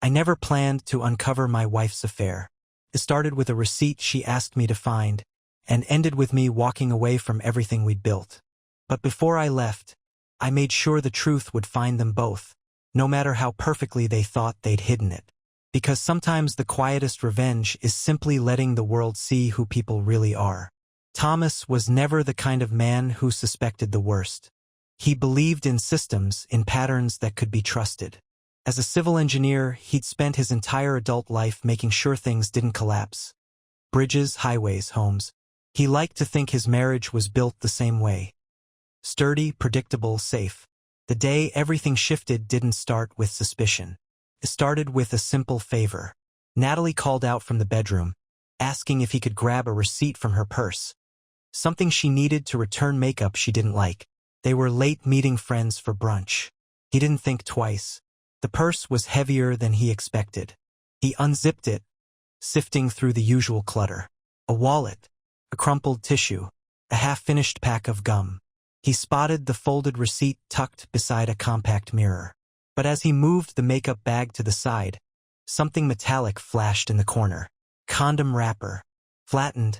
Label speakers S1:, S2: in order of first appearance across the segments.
S1: I never planned to uncover my wife's affair. It started with a receipt she asked me to find, and ended with me walking away from everything we'd built. But before I left, I made sure the truth would find them both, no matter how perfectly they thought they'd hidden it. Because sometimes the quietest revenge is simply letting the world see who people really are. Thomas was never the kind of man who suspected the worst. He believed in systems, in patterns that could be trusted. As a civil engineer, he'd spent his entire adult life making sure things didn't collapse. Bridges, highways, homes. He liked to think his marriage was built the same way. Sturdy, predictable, safe. The day everything shifted didn't start with suspicion. It started with a simple favor. Natalie called out from the bedroom, asking if he could grab a receipt from her purse. Something she needed to return makeup she didn't like. They were late meeting friends for brunch. He didn't think twice. The purse was heavier than he expected. He unzipped it, sifting through the usual clutter. A wallet, a crumpled tissue, a half-finished pack of gum. He spotted the folded receipt tucked beside a compact mirror. But as he moved the makeup bag to the side, something metallic flashed in the corner. Condom wrapper. Flattened,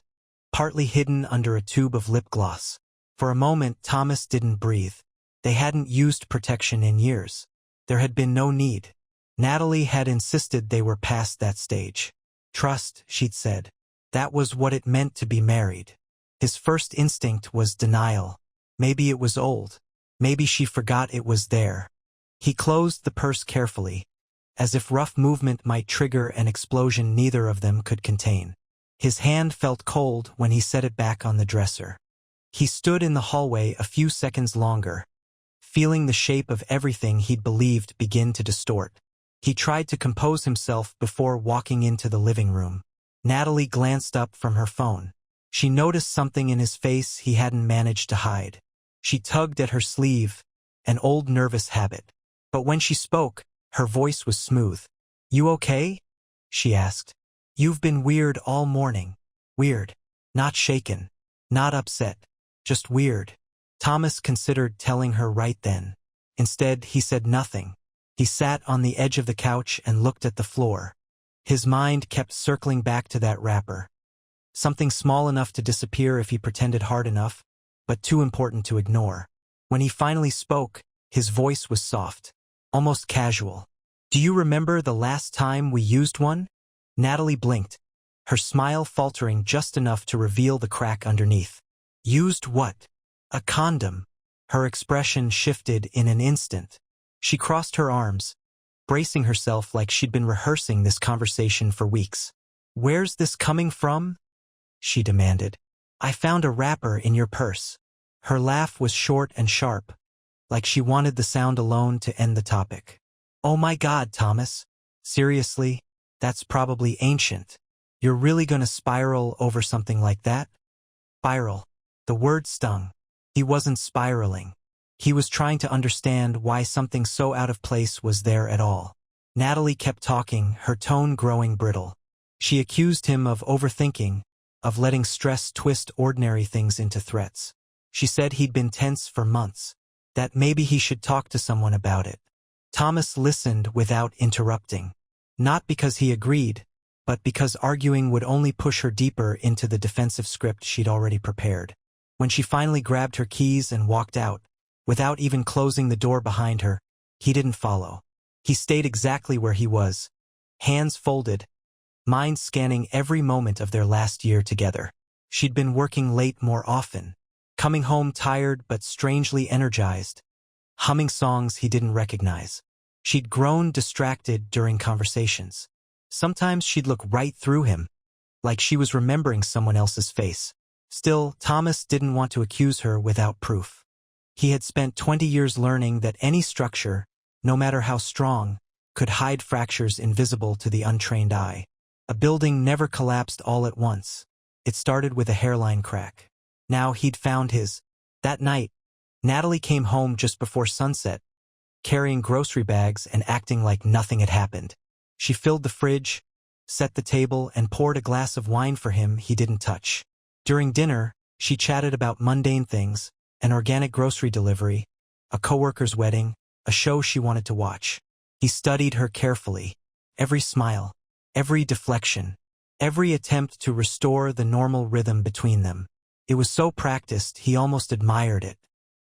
S1: partly hidden under a tube of lip gloss. For a moment, Thomas didn't breathe. They hadn't used protection in years. There had been no need. Natalie had insisted they were past that stage. Trust, she'd said. That was what it meant to be married. His first instinct was denial. Maybe it was old. Maybe she forgot it was there. He closed the purse carefully, as if rough movement might trigger an explosion neither of them could contain. His hand felt cold when he set it back on the dresser. He stood in the hallway a few seconds longer, feeling the shape of everything he'd believed begin to distort. He tried to compose himself before walking into the living room. Natalie glanced up from her phone. She noticed something in his face he hadn't managed to hide. She tugged at her sleeve, an old nervous habit. But when she spoke, her voice was smooth. "You okay?" she asked. "You've been weird all morning." Weird. Not shaken. Not upset. Just weird. Thomas considered telling her right then. Instead, he said nothing. He sat on the edge of the couch and looked at the floor. His mind kept circling back to that wrapper. Something small enough to disappear if he pretended hard enough, but too important to ignore. When he finally spoke, his voice was soft. Almost casual. "Do you remember the last time we used one?" Natalie blinked, her smile faltering just enough to reveal the crack underneath. "Used what?" "A condom." Her expression shifted in an instant. She crossed her arms, bracing herself like she'd been rehearsing this conversation for weeks. "Where's this coming from?" she demanded. "I found a wrapper in your purse." Her laugh was short and sharp, like she wanted the sound alone to end the topic. "Oh my God, Thomas. Seriously? That's probably ancient. You're really gonna spiral over something like that?" Spiral. The word stung. He wasn't spiraling. He was trying to understand why something so out of place was there at all. Natalie kept talking, her tone growing brittle. She accused him of overthinking, of letting stress twist ordinary things into threats. She said he'd been tense for months, that maybe he should talk to someone about it. Thomas listened without interrupting. Not because he agreed, but because arguing would only push her deeper into the defensive script she'd already prepared. When she finally grabbed her keys and walked out, without even closing the door behind her, he didn't follow. He stayed exactly where he was, hands folded, mind scanning every moment of their last year together. She'd been working late more often, coming home tired but strangely energized, humming songs he didn't recognize. She'd grown distracted during conversations. Sometimes she'd look right through him, like she was remembering someone else's face. Still, Thomas didn't want to accuse her without proof. He had spent 20 years learning that any structure, no matter how strong, could hide fractures invisible to the untrained eye. A building never collapsed all at once. It started with a hairline crack. Now he'd found his. That night, Natalie came home just before sunset, carrying grocery bags and acting like nothing had happened. She filled the fridge, set the table, and poured a glass of wine for him he didn't touch. During dinner, she chatted about mundane things, an organic grocery delivery, a coworker's wedding, a show she wanted to watch. He studied her carefully, every smile, every deflection, every attempt to restore the normal rhythm between them. It was so practiced, he almost admired it.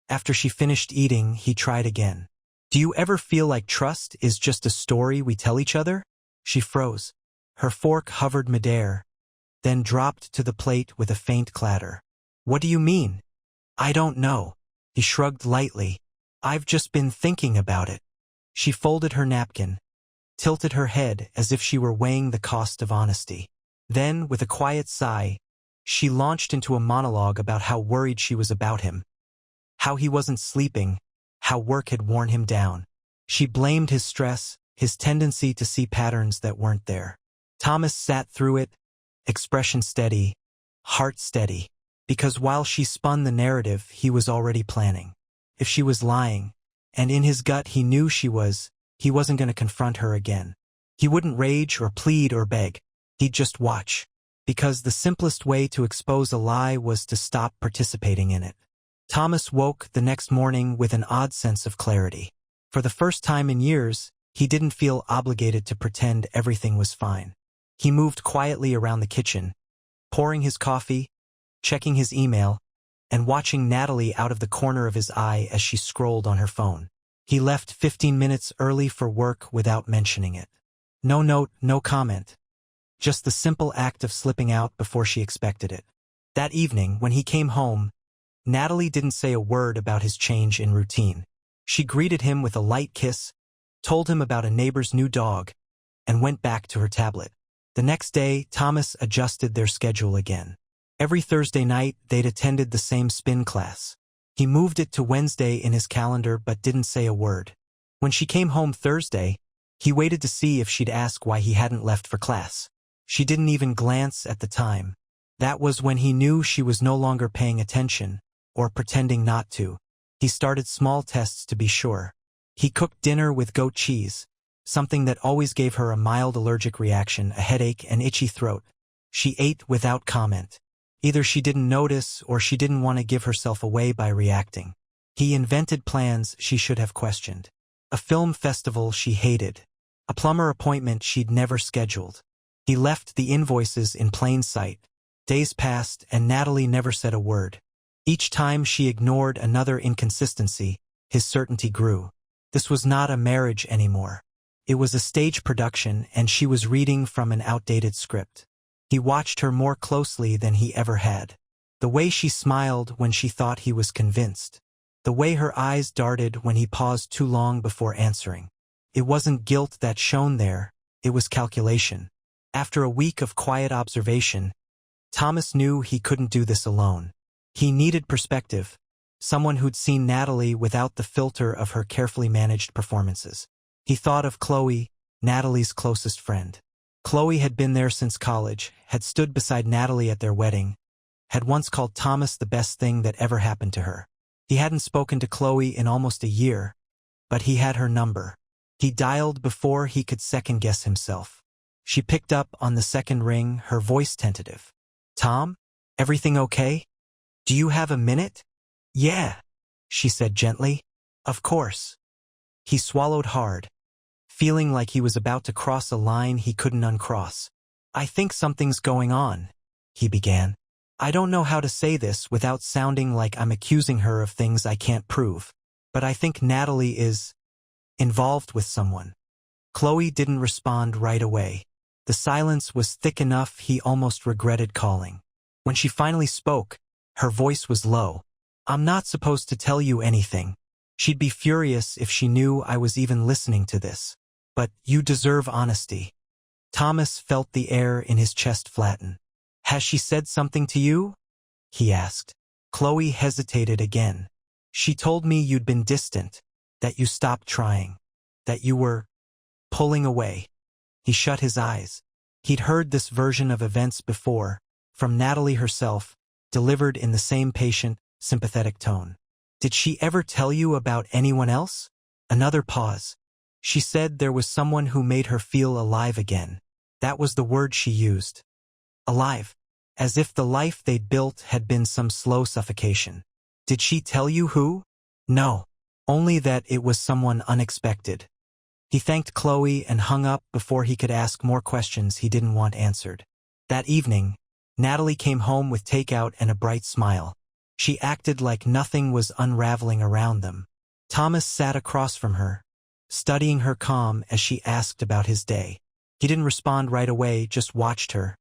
S1: After she finished eating, he tried again. "Do you ever feel like trust is just a story we tell each other?" She froze. Her fork hovered midair, then dropped to the plate with a faint clatter. "What do you mean?" "I don't know." He shrugged lightly. "I've just been thinking about it." She folded her napkin, tilted her head as if she were weighing the cost of honesty. Then, with a quiet sigh, she launched into a monologue about how worried she was about him, how he wasn't sleeping, how work had worn him down. She blamed his stress, his tendency to see patterns that weren't there. Thomas sat through it, expression steady, heart steady, because while she spun the narrative, he was already planning. If she was lying, and in his gut he knew she was, he wasn't going to confront her again. He wouldn't rage or plead or beg. He'd just watch, because the simplest way to expose a lie was to stop participating in it. Thomas woke the next morning with an odd sense of clarity. For the first time in years, he didn't feel obligated to pretend everything was fine. He moved quietly around the kitchen, pouring his coffee, checking his email, and watching Natalie out of the corner of his eye as she scrolled on her phone. He left 15 minutes early for work without mentioning it. No note, no comment. Just the simple act of slipping out before she expected it. That evening, when he came home, Natalie didn't say a word about his change in routine. She greeted him with a light kiss, told him about a neighbor's new dog, and went back to her tablet. The next day, Thomas adjusted their schedule again. Every Thursday night, they'd attended the same spin class. He moved it to Wednesday in his calendar but didn't say a word. When she came home Thursday, he waited to see if she'd ask why he hadn't left for class. She didn't even glance at the time. That was when he knew she was no longer paying attention, or pretending not to. He started small tests to be sure. He cooked dinner with goat cheese, something that always gave her a mild allergic reaction, a headache, and itchy throat. She ate without comment. Either she didn't notice or she didn't want to give herself away by reacting. He invented plans she should have questioned. A film festival she hated. A plumber appointment she'd never scheduled. He left the invoices in plain sight. Days passed and Natalie never said a word. Each time she ignored another inconsistency, his certainty grew. This was not a marriage anymore. It was a stage production and she was reading from an outdated script. He watched her more closely than he ever had. The way she smiled when she thought he was convinced. The way her eyes darted when he paused too long before answering. It wasn't guilt that shone there, it was calculation. After a week of quiet observation, Thomas knew he couldn't do this alone. He needed perspective, someone who'd seen Natalie without the filter of her carefully managed performances. He thought of Chloe, Natalie's closest friend. Chloe had been there since college, had stood beside Natalie at their wedding, had once called Thomas the best thing that ever happened to her. He hadn't spoken to Chloe in almost a year, but he had her number. He dialed before he could second-guess himself. She picked up on the second ring, her voice tentative. "Tom? Everything okay? Do you have a minute?" "Yeah," she said gently. "Of course." He swallowed hard, feeling like he was about to cross a line he couldn't uncross. "I think something's going on," he began. "I don't know how to say this without sounding like I'm accusing her of things I can't prove, but I think Natalie is involved with someone." Chloe didn't respond right away. The silence was thick enough he almost regretted calling. When she finally spoke, her voice was low. "I'm not supposed to tell you anything. She'd be furious if she knew I was even listening to this. But you deserve honesty." Thomas felt the air in his chest flatten. "Has she said something to you?" he asked. Chloe hesitated again. "She told me you'd been distant, that you stopped trying, that you were pulling away." He shut his eyes. He'd heard this version of events before, from Natalie herself, delivered in the same patient, sympathetic tone. "Did she ever tell you about anyone else?" Another pause. "She said there was someone who made her feel alive again." That was the word she used. Alive. As if the life they'd built had been some slow suffocation. "Did she tell you who?" "No. Only that it was someone unexpected." He thanked Chloe and hung up before he could ask more questions he didn't want answered. That evening, Natalie came home with takeout and a bright smile. She acted like nothing was unraveling around them. Thomas sat across from her, studying her calm as she asked about his day. He didn't respond right away, just watched her,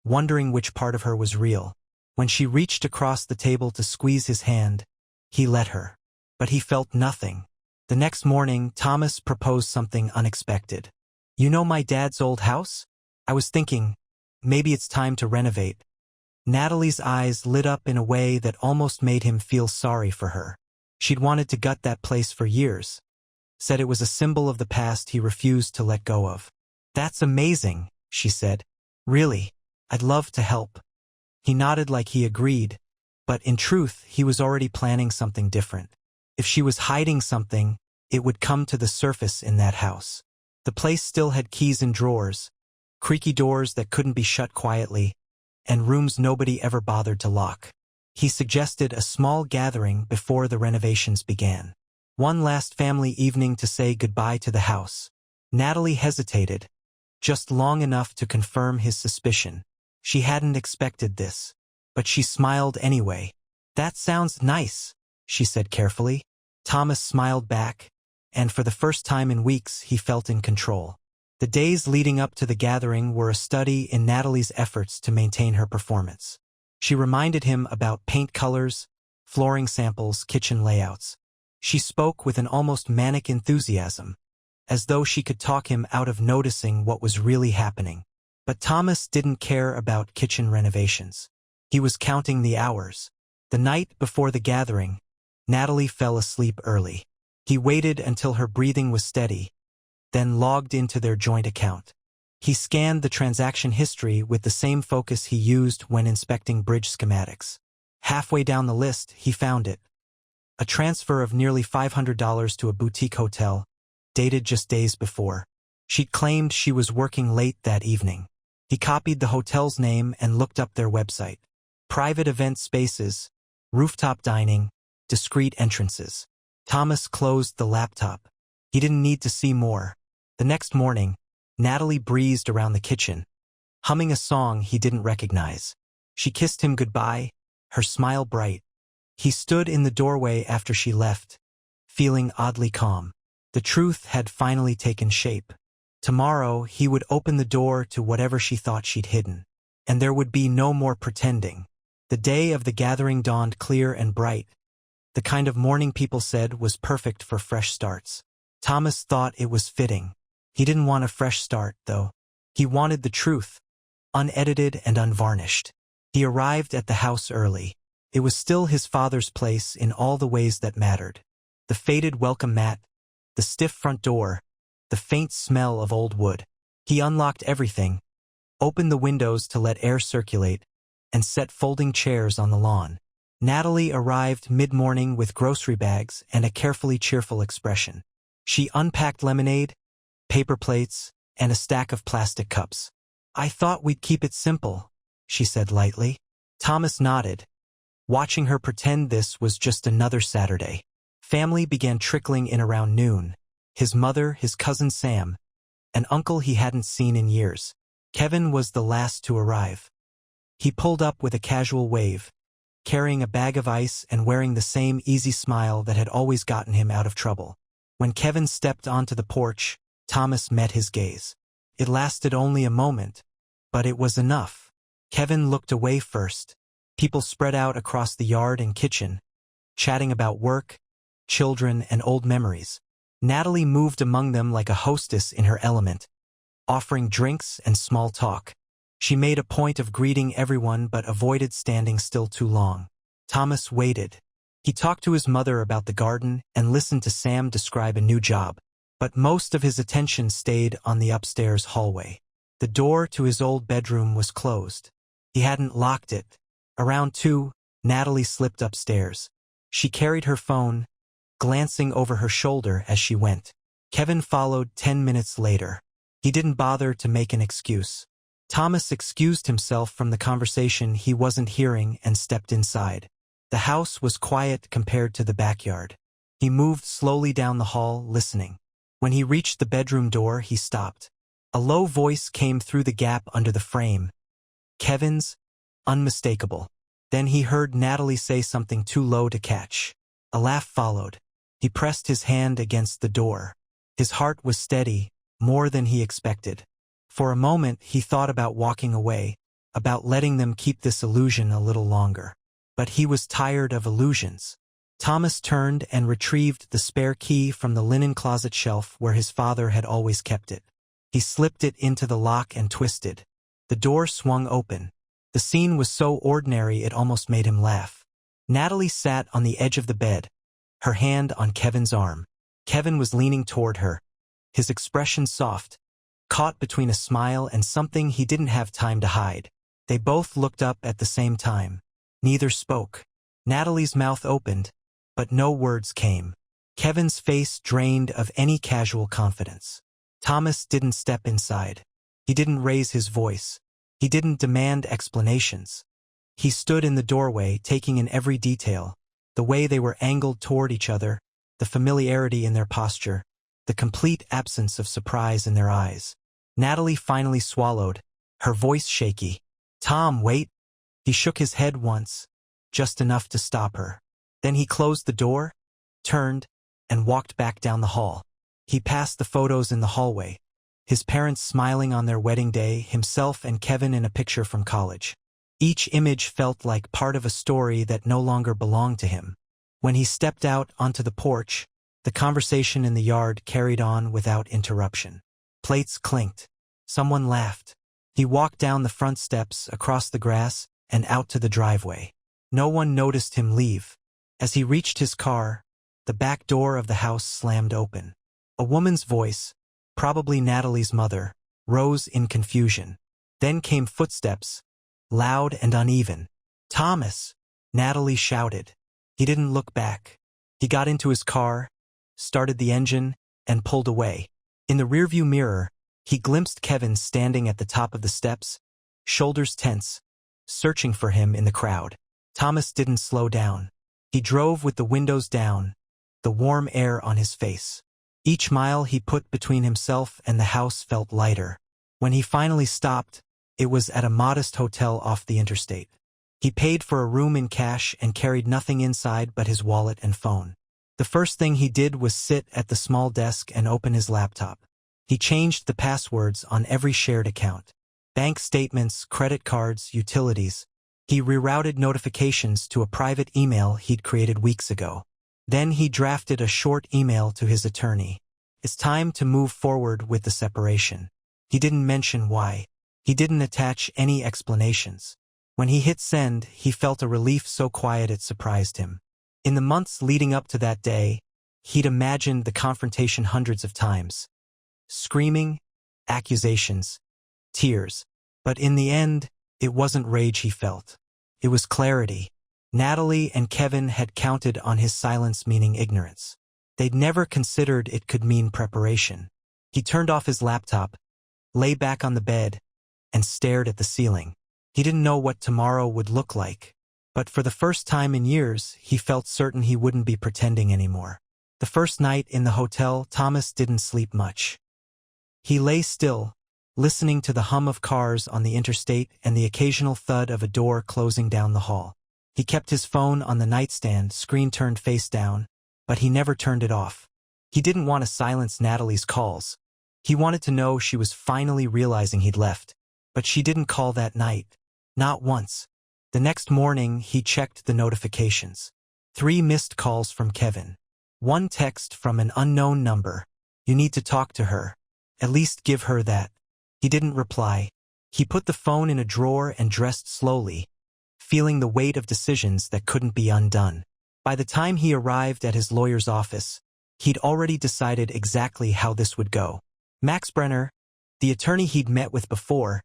S1: wondering which part of her was real. When she reached across the table to squeeze his hand, he let her. But he felt nothing. The next morning, Thomas proposed something unexpected. "You know my dad's old house? I was thinking, maybe it's time to renovate." Natalie's eyes lit up in a way that almost made him feel sorry for her. She'd wanted to gut that place for years. Said it was a symbol of the past he refused to let go of. "That's amazing," she said. "Really, I'd love to help." He nodded like he agreed, but in truth, he was already planning something different. If she was hiding something, it would come to the surface in that house. The place still had keys and drawers, creaky doors that couldn't be shut quietly, and rooms nobody ever bothered to lock. He suggested a small gathering before the renovations began. One last family evening to say goodbye to the house. Natalie hesitated, just long enough to confirm his suspicion. She hadn't expected this, but she smiled anyway. "That sounds nice," she said carefully. Thomas smiled back, and for the first time in weeks he felt in control. The days leading up to the gathering were a study in Natalie's efforts to maintain her performance. She reminded him about paint colors, flooring samples, kitchen layouts. She spoke with an almost manic enthusiasm, as though she could talk him out of noticing what was really happening. But Thomas didn't care about kitchen renovations. He was counting the hours. The night before the gathering, Natalie fell asleep early. He waited until her breathing was steady, then logged into their joint account. He scanned the transaction history with the same focus he used when inspecting bridge schematics. Halfway down the list, he found it. A transfer of nearly $500 to a boutique hotel, dated just days before. She'd claimed she was working late that evening. He copied the hotel's name and looked up their website. Private event spaces, rooftop dining, discreet entrances. Thomas closed the laptop. He didn't need to see more. The next morning, Natalie breezed around the kitchen, humming a song he didn't recognize. She kissed him goodbye, her smile bright. He stood in the doorway after she left, feeling oddly calm. The truth had finally taken shape. Tomorrow, he would open the door to whatever she thought she'd hidden, and there would be no more pretending. The day of the gathering dawned clear and bright, the kind of morning people said was perfect for fresh starts. Thomas thought it was fitting. He didn't want a fresh start, though. He wanted the truth, unedited and unvarnished. He arrived at the house early. It was still his father's place in all the ways that mattered. The faded welcome mat, the stiff front door, the faint smell of old wood. He unlocked everything, opened the windows to let air circulate, and set folding chairs on the lawn. Natalie arrived mid-morning with grocery bags and a carefully cheerful expression. She unpacked lemonade, paper plates, and a stack of plastic cups. "I thought we'd keep it simple," she said lightly. Thomas nodded, watching her pretend this was just another Saturday. Family began trickling in around noon. His mother, his cousin Sam, an uncle he hadn't seen in years. Kevin was the last to arrive. He pulled up with a casual wave, carrying a bag of ice and wearing the same easy smile that had always gotten him out of trouble. When Kevin stepped onto the porch, Thomas met his gaze. It lasted only a moment, but it was enough. Kevin looked away first. People spread out across the yard and kitchen, chatting about work, children, and old memories. Natalie moved among them like a hostess in her element, offering drinks and small talk. She made a point of greeting everyone but avoided standing still too long. Thomas waited. He talked to his mother about the garden and listened to Sam describe a new job, but most of his attention stayed on the upstairs hallway. The door to his old bedroom was closed. He hadn't locked it. Around 2, Natalie slipped upstairs. She carried her phone, glancing over her shoulder as she went. Kevin followed 10 minutes later. He didn't bother to make an excuse. Thomas excused himself from the conversation he wasn't hearing and stepped inside. The house was quiet compared to the backyard. He moved slowly down the hall, listening. When he reached the bedroom door, he stopped. A low voice came through the gap under the frame. Kevin's? Unmistakable. Then he heard Natalie say something too low to catch. A laugh followed. He pressed his hand against the door. His heart was steady, more than he expected. For a moment, he thought about walking away, about letting them keep this illusion a little longer. But he was tired of illusions. Thomas turned and retrieved the spare key from the linen closet shelf where his father had always kept it. He slipped it into the lock and twisted. The door swung open. The scene was so ordinary it almost made him laugh. Natalie sat on the edge of the bed, her hand on Kevin's arm. Kevin was leaning toward her, his expression soft, caught between a smile and something he didn't have time to hide. They both looked up at the same time. Neither spoke. Natalie's mouth opened, but no words came. Kevin's face drained of any casual confidence. Thomas didn't step inside. He didn't raise his voice. He didn't demand explanations. He stood in the doorway, taking in every detail, the way they were angled toward each other, the familiarity in their posture, the complete absence of surprise in their eyes. Natalie finally swallowed, her voice shaky. "Tom, wait." He shook his head once, just enough to stop her. Then he closed the door, turned, and walked back down the hall. He passed the photos in the hallway. His parents smiling on their wedding day, himself and Kevin in a picture from college. Each image felt like part of a story that no longer belonged to him. When he stepped out onto the porch, the conversation in the yard carried on without interruption. Plates clinked. Someone laughed. He walked down the front steps, across the grass, and out to the driveway. No one noticed him leave. As he reached his car, the back door of the house slammed open. A woman's voice, probably Natalie's mother, rose in confusion. Then came footsteps, loud and uneven. "Thomas!" Natalie shouted. He didn't look back. He got into his car, started the engine, and pulled away. In the rearview mirror, he glimpsed Kevin standing at the top of the steps, shoulders tense, searching for him in the crowd. Thomas didn't slow down. He drove with the windows down, the warm air on his face. Each mile he put between himself and the house felt lighter. When he finally stopped, it was at a modest hotel off the interstate. He paid for a room in cash and carried nothing inside but his wallet and phone. The first thing he did was sit at the small desk and open his laptop. He changed the passwords on every shared account. Bank statements, credit cards, utilities. He rerouted notifications to a private email he'd created weeks ago. Then he drafted a short email to his attorney. It's time to move forward with the separation. He didn't mention why. He didn't attach any explanations. When he hit send, he felt a relief so quiet it surprised him. In the months leading up to that day, he'd imagined the confrontation hundreds of times. Screaming, accusations, tears. But in the end, it wasn't rage he felt. It was clarity. Natalie and Kevin had counted on his silence meaning ignorance. They'd never considered it could mean preparation. He turned off his laptop, lay back on the bed, and stared at the ceiling. He didn't know what tomorrow would look like. But for the first time in years, he felt certain he wouldn't be pretending anymore. The first night in the hotel, Thomas didn't sleep much. He lay still, listening to the hum of cars on the interstate and the occasional thud of a door closing down the hall. He kept his phone on the nightstand, screen turned face down, but he never turned it off. He didn't want to silence Natalie's calls. He wanted to know she was finally realizing he'd left. But she didn't call that night. Not once. The next morning, he checked the notifications. 3 missed calls from Kevin. 1 text from an unknown number. "You need to talk to her. At least give her that." He didn't reply. He put the phone in a drawer and dressed slowly, feeling the weight of decisions that couldn't be undone. By the time he arrived at his lawyer's office, he'd already decided exactly how this would go. Max Brenner, the attorney he'd met with before,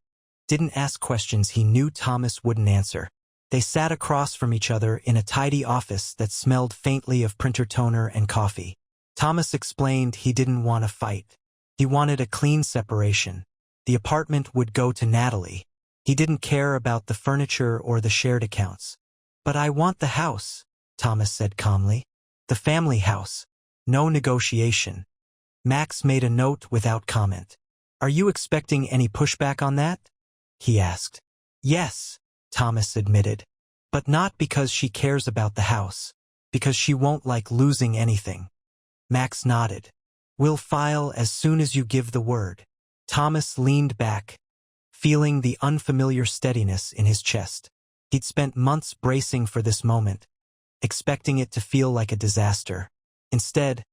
S1: didn't ask questions he knew Thomas wouldn't answer. They sat across from each other in a tidy office that smelled faintly of printer toner and coffee. Thomas explained he didn't want a fight. He wanted a clean separation. The apartment would go to Natalie. He didn't care about the furniture or the shared accounts. "But I want the house," Thomas said calmly. "The family house. No negotiation." Max made a note without comment. "Are you expecting any pushback on that?" he asked. "Yes," Thomas admitted. "But not because she cares about the house. Because she won't like losing anything." Max nodded. "We'll file as soon as you give the word." Thomas leaned back, feeling the unfamiliar steadiness in his chest. He'd spent months bracing for this moment, expecting it to feel like a disaster. Instead,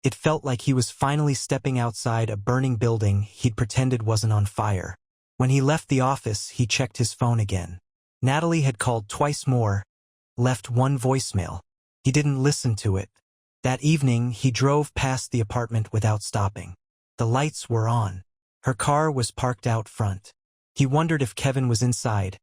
S1: it felt like he was finally stepping outside a burning building he'd pretended wasn't on fire. When he left the office, he checked his phone again. Natalie had called twice more, left one voicemail. He didn't listen to it. That evening, he drove past the apartment without stopping. The lights were on. Her car was parked out front. He wondered if Kevin was inside,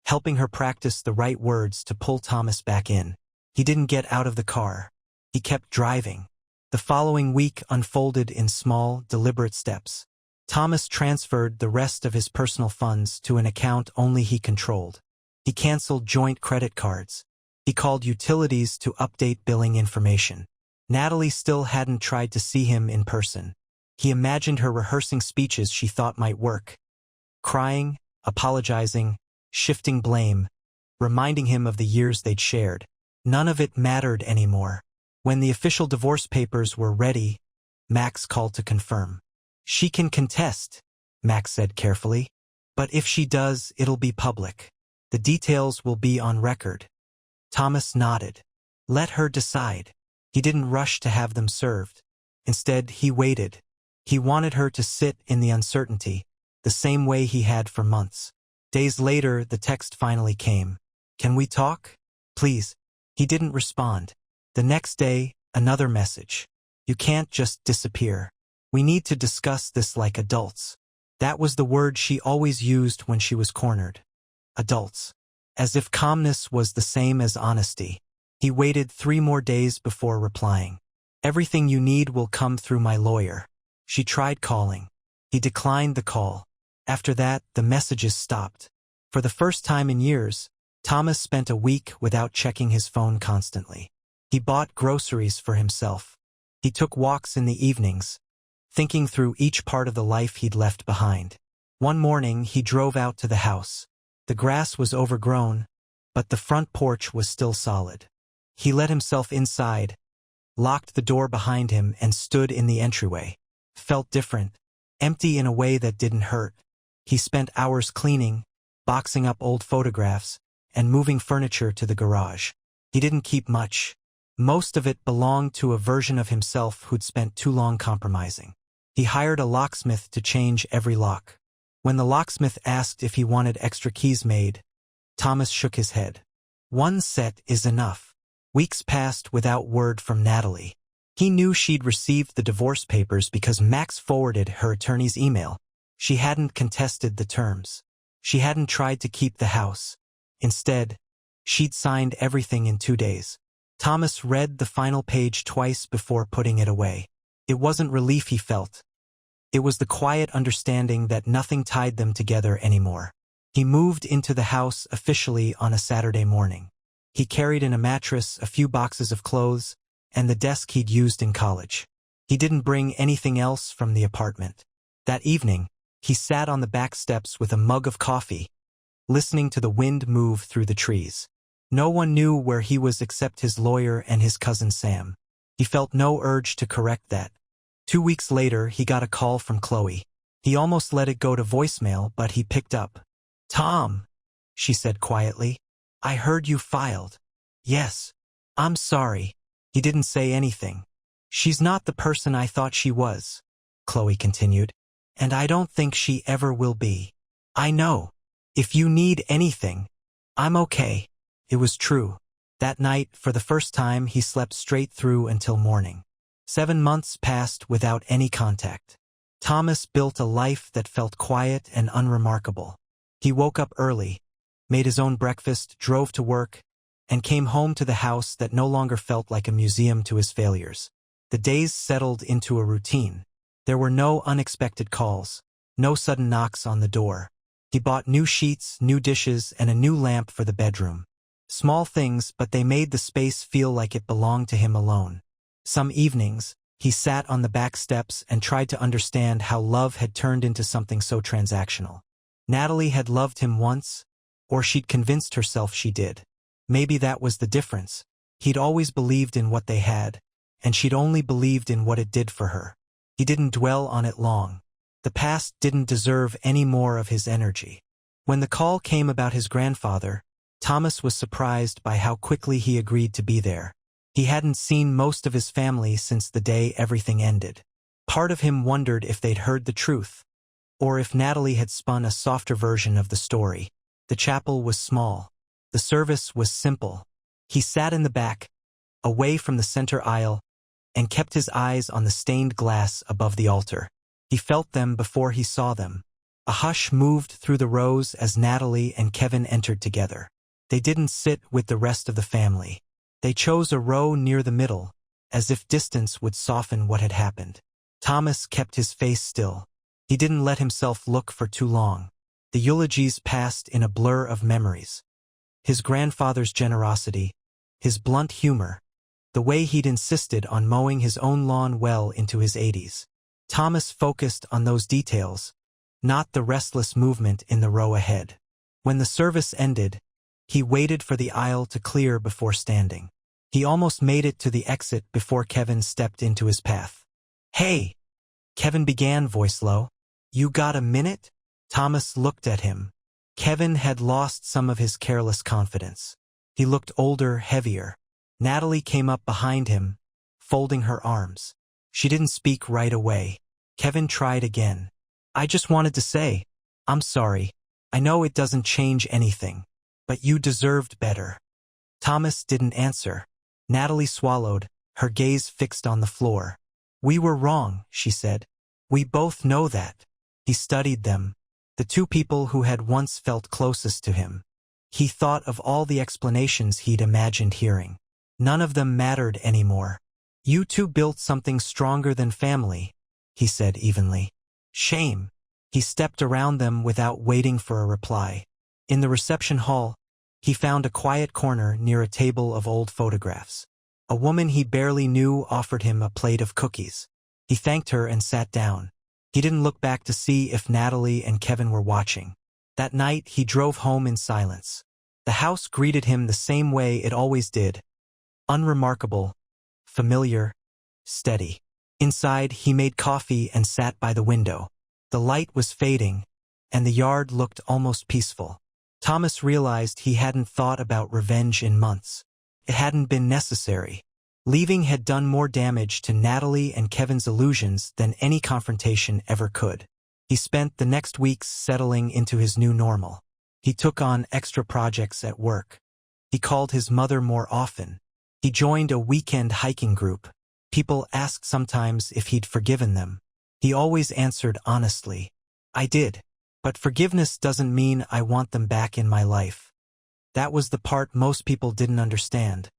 S1: helping her practice the right words to pull Thomas back in. He didn't get out of the car. He kept driving. The following week unfolded in small, deliberate steps. Thomas transferred the rest of his personal funds to an account only he controlled. He canceled joint credit cards. He called utilities to update billing information. Natalie still hadn't tried to see him in person. He imagined her rehearsing speeches she thought might work. Crying, apologizing, shifting blame, reminding him of the years they'd shared. None of it mattered anymore. When the official divorce papers were ready, Max called to confirm. "She can contest," Max said carefully. "But if she does, it'll be public. The details will be on record." Thomas nodded. Let her decide. He didn't rush to have them served. Instead, he waited. He wanted her to sit in the uncertainty, the same way he had for months. Days later, the text finally came. "Can we talk? Please." He didn't respond. The next day, another message. "You can't just disappear. We need to discuss this like adults." That was the word she always used when she was cornered. Adults. As if calmness was the same as honesty. He waited 3 more days before replying. "Everything you need will come through my lawyer." She tried calling. He declined the call. After that, the messages stopped. For the first time in years, Thomas spent a week without checking his phone constantly. He bought groceries for himself. He took walks in the evenings, thinking through each part of the life he'd left behind. One morning, he drove out to the house. The grass was overgrown, but the front porch was still solid. He let himself inside, locked the door behind him, and stood in the entryway. Felt different, empty in a way that didn't hurt. He spent hours cleaning, boxing up old photographs, and moving furniture to the garage. He didn't keep much. Most of it belonged to a version of himself who'd spent too long compromising. He hired a locksmith to change every lock. When the locksmith asked if he wanted extra keys made, Thomas shook his head. "One set is enough." Weeks passed without word from Natalie. He knew she'd received the divorce papers because Max forwarded her attorney's email. She hadn't contested the terms. She hadn't tried to keep the house. Instead, she'd signed everything in 2 days. Thomas read the final page twice before putting it away. It wasn't relief he felt. It was the quiet understanding that nothing tied them together anymore. He moved into the house officially on a Saturday morning. He carried in a mattress, a few boxes of clothes, and the desk he'd used in college. He didn't bring anything else from the apartment. That evening, he sat on the back steps with a mug of coffee, listening to the wind move through the trees. No one knew where he was except his lawyer and his cousin Sam. He felt no urge to correct that. 2 weeks later, he got a call from Chloe. He almost let it go to voicemail, but he picked up. "Tom," she said quietly, "I heard you filed." "Yes. I'm sorry." He didn't say anything. "She's not the person I thought she was," Chloe continued, "and I don't think she ever will be. I know. If you need anything, I'm okay." It was true. That night, for the first time, he slept straight through until morning. 7 months passed without any contact. Thomas built a life that felt quiet and unremarkable. He woke up early, made his own breakfast, drove to work, and came home to the house that no longer felt like a museum to his failures. The days settled into a routine. There were no unexpected calls, no sudden knocks on the door. He bought new sheets, new dishes, and a new lamp for the bedroom. Small things, but they made the space feel like it belonged to him alone. Some evenings, He sat on the back steps and tried to understand how love had turned into something so transactional. Natalie had loved him once, or she'd convinced herself she did. Maybe that was the difference. He'd always believed in what they had, and she'd only believed in what it did for her. He didn't dwell on it long. The past didn't deserve any more of his energy. When the call came about his grandfather, Thomas was surprised by how quickly he agreed to be there. He hadn't seen most of his family since the day everything ended. Part of him wondered if they'd heard the truth, or if Natalie had spun a softer version of the story. The chapel was small. The service was simple. He sat in the back, away from the center aisle, and kept his eyes on the stained glass above the altar. He felt them before he saw them. A hush moved through the rows as Natalie and Kevin entered together. They didn't sit with the rest of the family. They chose a row near the middle, as if distance would soften what had happened. Thomas kept his face still. He didn't let himself look for too long. The eulogies passed in a blur of memories. His grandfather's generosity, his blunt humor, the way he'd insisted on mowing his own lawn well into his 80s. Thomas focused on those details, not the restless movement in the row ahead. When the service ended, he waited for the aisle to clear before standing. He almost made it to the exit before Kevin stepped into his path. "Hey," Kevin began, voice low. "You got a minute?" Thomas looked at him. Kevin had lost some of his careless confidence. He looked older, heavier. Natalie came up behind him, folding her arms. She didn't speak right away. Kevin tried again. "I just wanted to say, I'm sorry. I know it doesn't change anything, but you deserved better." Thomas didn't answer. Natalie swallowed, her gaze fixed on the floor. "We were wrong," she said. "We both know that." He studied them, the two people who had once felt closest to him. He thought of all the explanations he'd imagined hearing. None of them mattered anymore. "You two built something stronger than family," he said evenly. "Shame." He stepped around them without waiting for a reply. In the reception hall, he found a quiet corner near a table of old photographs. A woman he barely knew offered him a plate of cookies. He thanked her and sat down. He didn't look back to see if Natalie and Kevin were watching. That night, he drove home in silence. The house greeted him the same way it always did. Unremarkable, familiar, steady. Inside, he made coffee and sat by the window. The light was fading, and the yard looked almost peaceful. Thomas realized he hadn't thought about revenge in months. It hadn't been necessary. Leaving had done more damage to Natalie and Kevin's illusions than any confrontation ever could. He spent the next weeks settling into his new normal. He took on extra projects at work. He called his mother more often. He joined a weekend hiking group. People asked sometimes if he'd forgiven them. He always answered honestly, "I did. But forgiveness doesn't mean I want them back in my life." That was the part most people didn't understand.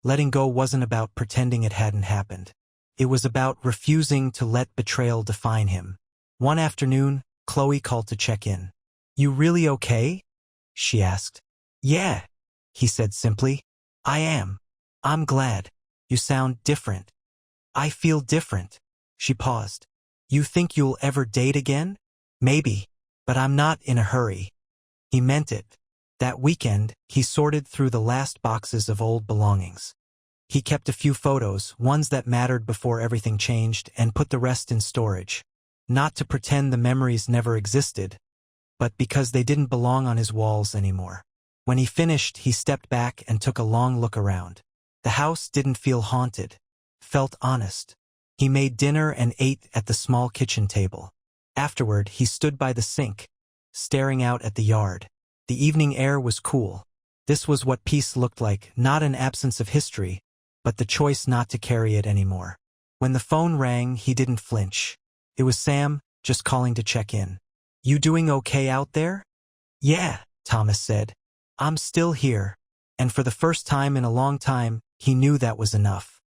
S1: Letting go wasn't about pretending it hadn't happened. It was about refusing to let betrayal define him. One afternoon, Chloe called to check in. "You really okay?" she asked. "Yeah," he said simply. "I am. I'm glad. You sound different." "I feel different." She paused. "You think you'll ever date again?" "Maybe. But I'm not in a hurry." He meant it. That weekend, he sorted through the last boxes of old belongings. He kept a few photos, ones that mattered before everything changed, and put the rest in storage. Not to pretend the memories never existed, but because they didn't belong on his walls anymore. When he finished, he stepped back and took a long look around. The house didn't feel haunted, felt honest. He made dinner and ate at the small kitchen table. Afterward, he stood by the sink, staring out at the yard. The evening air was cool. This was what peace looked like, not an absence of history, but the choice not to carry it anymore. When the phone rang, he didn't flinch. It was Sam, just calling to check in. "You doing okay out there?" "Yeah," Thomas said. "I'm still here." And for the first time in a long time, he knew that was enough.